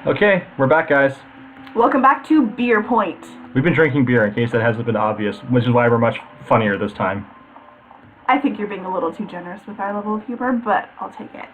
Okay, we're back, guys. Welcome back to Beer Point. We've been drinking beer, in case that hasn't been obvious, which is why we're much funnier this time. I think you're being a little too generous with our level of humor, but I'll take it.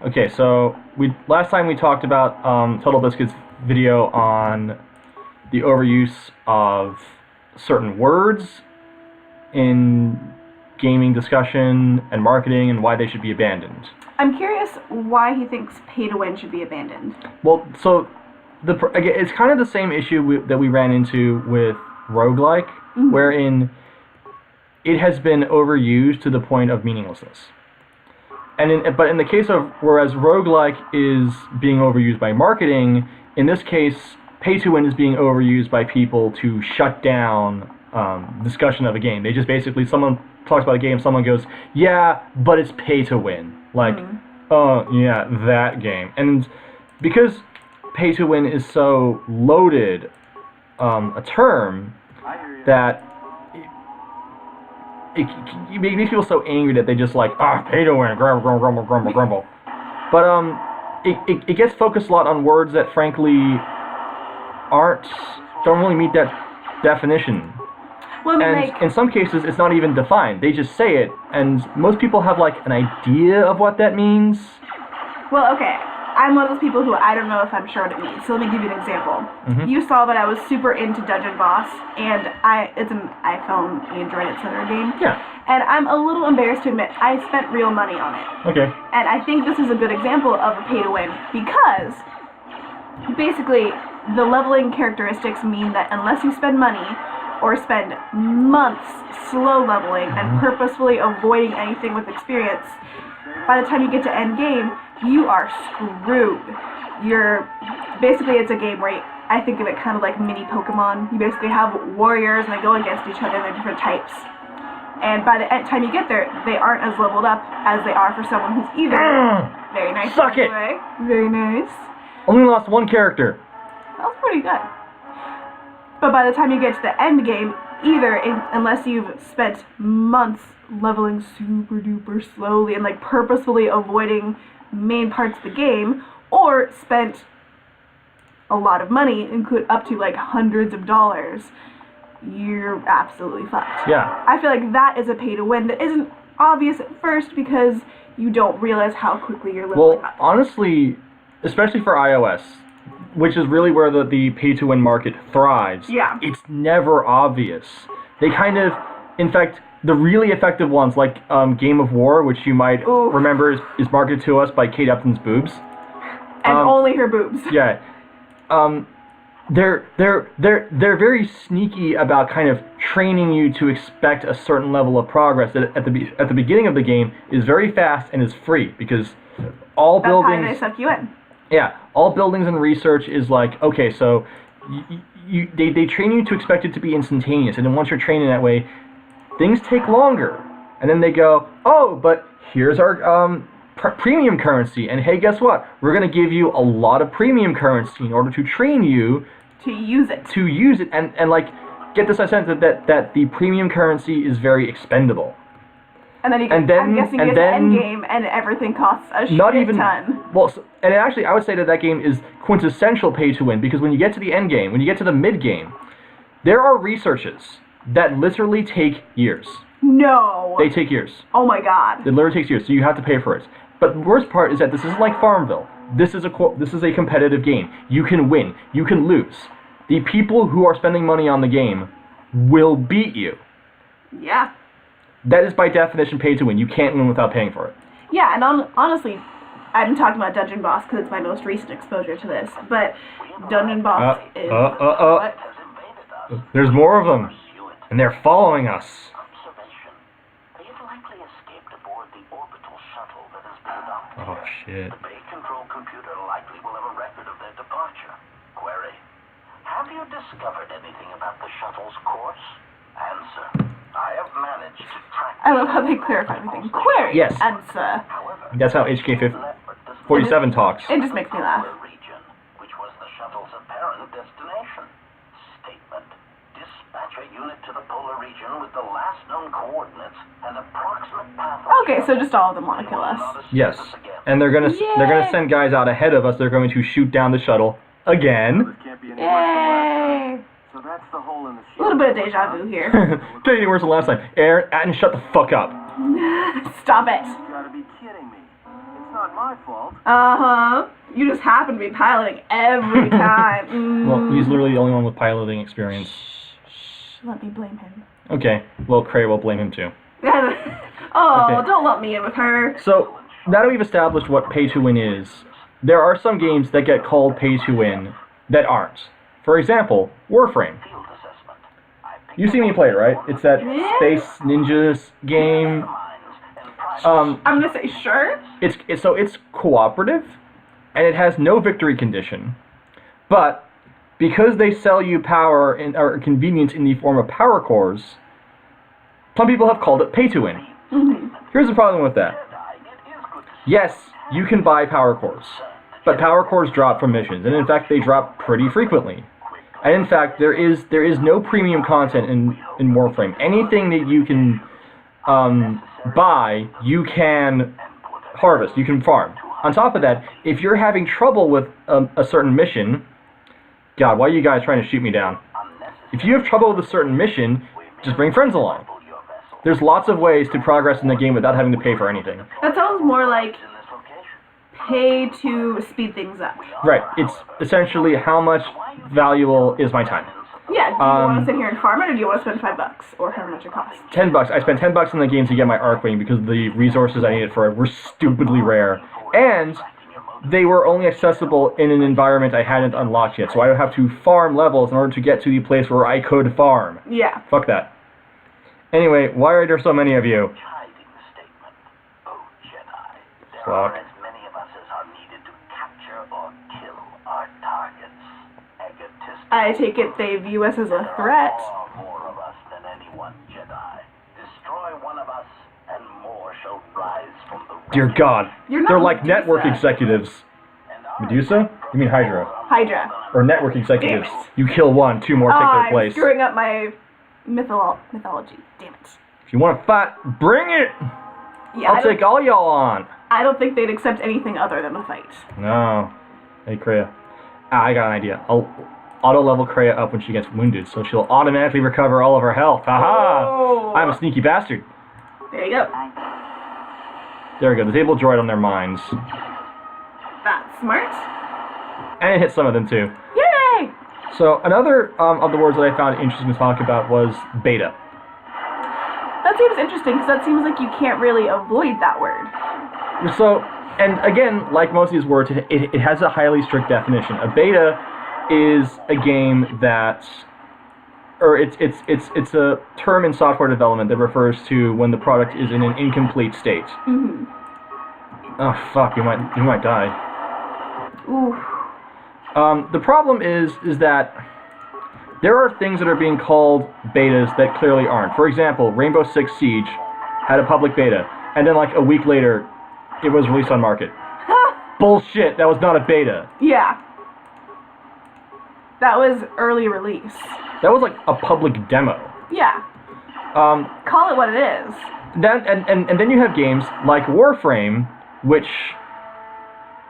Okay, so last time we talked about Total Biscuit's video on the overuse of certain words in gaming discussion and marketing and why they should be abandoned. I'm curious why he thinks pay-to-win should be abandoned. Well, so it's kind of the same issue that we ran into with roguelike, wherein it has been overused to the point of meaninglessness. But in the case of, whereas roguelike is being overused by marketing, in this case, pay-to-win is being overused by people to shut down discussion of a game. They just basically, someone talks about a game, someone goes, yeah, but it's pay-to-win. Like, oh, yeah, that game. And because pay-to-win is so loaded a term that it makes people so angry that they just like, pay-to-win, grumble, grumble, grumble, grumble, grumble. But it gets focused a lot on words that frankly don't really meet that definition. Well, I mean, and in some cases, it's not even defined. They just say it, and most people have like an idea of what that means. Well, okay. I'm one of those people who I don't know if I'm sure what it means. So let me give you an example. You saw that I was super into Dungeon Boss, and it's an iPhone, Android, etc. game. Yeah. And I'm a little embarrassed to admit I spent real money on it. Okay. And I think this is a good example of a pay-to-win because basically the leveling characteristics mean that unless you spend money or spend months slow leveling and purposefully avoiding anything with experience, by the time you get to end game, you are screwed. Basically, it's a game where I think of it kind of like mini Pokemon. You basically have warriors and they go against each other and they're different types. And by the time you get there, they aren't as leveled up as they are for someone who's either very nice. Suck it! Very nice. Only lost one character. That was pretty good. But by the time you get to the end game, unless you've spent months leveling super duper slowly and like purposefully avoiding main parts of the game, or spent a lot of money, up to like hundreds of dollars, you're absolutely fucked. Yeah. I feel like that is a pay to win that isn't obvious at first because you don't realize how quickly you're leveling up. Honestly, especially for iOS, which is really where the pay-to-win market thrives, it's never obvious. They kind of, in fact, the really effective ones, like Game of War, which you might remember is marketed to us by Kate Upton's boobs. And only her boobs. Yeah. They're very sneaky about kind of training you to expect a certain level of progress that at the beginning of the game is very fast and is free, because all buildings... That's how they suck you in. Yeah, all buildings and research is like, okay, so they train you to expect it to be instantaneous, and then once you're trained in that way, things take longer. And then they go, oh, but here's our premium currency, and hey, guess what? We're going to give you a lot of premium currency in order to train you to use it, and like, get this sense that the premium currency is very expendable. And then I'm guessing you get to end game and everything costs a ton. Well, and actually, I would say that game is quintessential pay to win, because when you get to the end game, when you get to the mid game, there are researches that literally take years. No. They take years. Oh my god. It literally takes years, so you have to pay for it. But the worst part is that this isn't like Farmville. This is a competitive game. You can win. You can lose. The people who are spending money on the game will beat you. Yeah. That is by definition pay to win. You can't win without paying for it. Yeah, and honestly, I'm talking about Dungeon Boss because it's my most recent exposure to this, but Dungeon Boss is... What? There's more of them, and they're following us. Oh, shit. The bay control computer likely will have a record of their departure. Query: have you discovered anything about the shuttle's course? Answer: I have managed to track... I love how they clarify everything. Query. Yes. Answer. That's how HK47 talks. It just makes me laugh. Region, which was the shuttle's apparent destination. Statement: dispatcher unit to the polar region with the last known coordinates and approximate path. Okay, so just all of them want to kill us. Yes. And they're gonna send guys out ahead of us. They're going to shoot down the shuttle again. This can't be any worse than last time. Yay! So that's the hole in the A little bit of deja vu here. Can't any worse than last time. Aaron, shut the fuck up. Stop it. You gotta be kidding me. It's not my fault. Uh-huh. You just happen to be piloting every time. Well, he's literally the only one with piloting experience. Shh, let me blame him. Okay. Well, Cray will blame him too. Oh, Okay. don't lump me in with her. So, now that we've established what pay-to-win is, there are some games that get called pay-to-win that aren't. For example, Warframe. Field assessment. I picked You've seen me play it, right? It's that Yeah. Space Ninjas game. mines and prices. I'm gonna say sure. It's cooperative, and it has no victory condition. But because they sell you power or convenience in the form of power cores, some people have called it pay-to-win. Here's the problem with that. Yes, you can buy power cores, but power cores drop from missions, and in fact they drop pretty frequently. And in fact, there is no premium content in Warframe. Anything that you can buy, you can harvest, you can farm. On top of that, if you're having trouble with a certain mission, God, why are you guys trying to shoot me down? If you have trouble with a certain mission, just bring friends along. There's lots of ways to progress in the game without having to pay for anything. That sounds more like pay to speed things up. Right, it's essentially how much valuable is my time. Yeah, do you want to sit here and farm it, or do you want to spend $5? Or how much it costs? $10. I spent $10 in the game to get my Arcwing because the resources I needed for it were stupidly rare. And they were only accessible in an environment I hadn't unlocked yet, so I would have to farm levels in order to get to the place where I could farm. Yeah. Fuck that. Anyway, why are there so many of you? Hiding the statement. Oh, Jedi. There Fuck. are as many of us as are needed to capture or kill our targets. Egotistical. I take it they view us as a threat. Far more of us than any one Jedi. Destroy one of us, and more shall rise from the Dear God, You're not they're like Medusa. network executives. Medusa? You mean Hydra? Hydra. Or network executives. Damn it. You kill one, two more take their I'm place. screwing up my mythology. Damn it. If you want to fight, bring it! Yeah, I'll take all y'all on. I don't think they'd accept anything other than a fight. No. Hey, Kreia. I got an idea. I'll auto-level Kreia up when she gets wounded, so she'll automatically recover all of her health. Haha! Oh. I'm a sneaky bastard. There you go. There we go. Disable droid on their minds. That's smart. And it hit some of them, too. Yay! So, another of the words that I found interesting to talk about was beta. That seems interesting, because that seems like you can't really avoid that word. So, and again, like most of these words, it has a highly strict definition. A beta is a game that, or it's a term in software development that refers to when the product is in an incomplete state. Mm-hmm. Oh fuck, you might die. Ooh. The problem is that there are things that are being called betas that clearly aren't. For example, Rainbow Six Siege had a public beta, and then like a week later, it was released on market. Bullshit, that was not a beta. Yeah. That was early release. That was like a public demo. Yeah. Um, Call it what it is. then, and then you have games like Warframe, which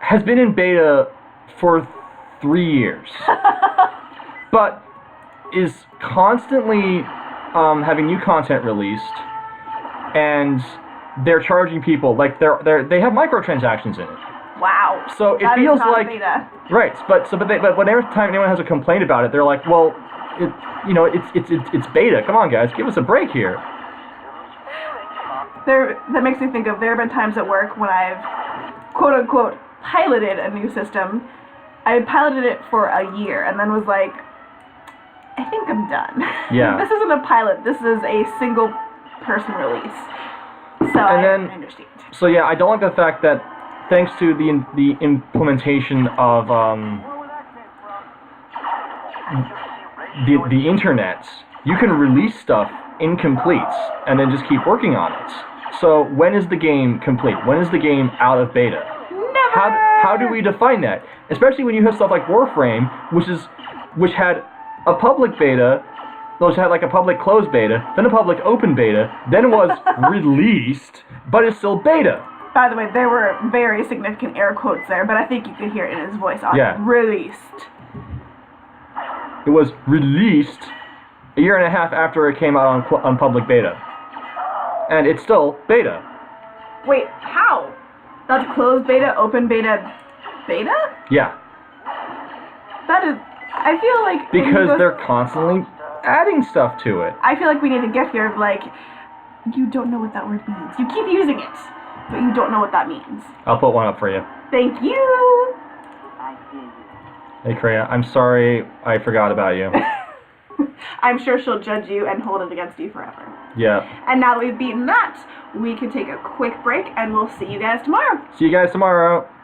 has been in beta for 3 years. But is constantly having new content released, and they're charging people, like they have microtransactions in it. Wow. So it That is feels not a like beta. right, but whenever time anyone has a complaint about it, they're like, well, it's beta. Come on, guys, give us a break here. That makes me think of, there have been times at work when I've quote-unquote piloted a new system. I piloted it for a year and then was like, I think I'm done. Yeah. This isn't a pilot, this is a single person release. So I understand. So yeah, I don't like the fact that thanks to the implementation of the internet, you can release stuff incomplete and then just keep working on it. So when is the game complete? When is the game out of beta? Never! How do we define that? Especially when you have stuff like Warframe, which had a public beta Those had like a public closed beta, then a public open beta, then was released, but it's still beta. By the way, there were very significant air quotes there, but I think you could hear it in his voice on released. It was released a year and a half after it came out on public beta. And it's still beta. Wait, how? That's closed beta, open beta, beta? Yeah. That is... I feel like... Because they're constantly adding stuff to it. I feel like we need a gif here of like, you don't know what that word means. You keep using it, but you don't know what that means. I'll put one up for you. Thank you! Hey, Kreia, I'm sorry I forgot about you. I'm sure she'll judge you and hold it against you forever. Yeah. And now that we've beaten that, we can take a quick break and we'll see you guys tomorrow. See you guys tomorrow.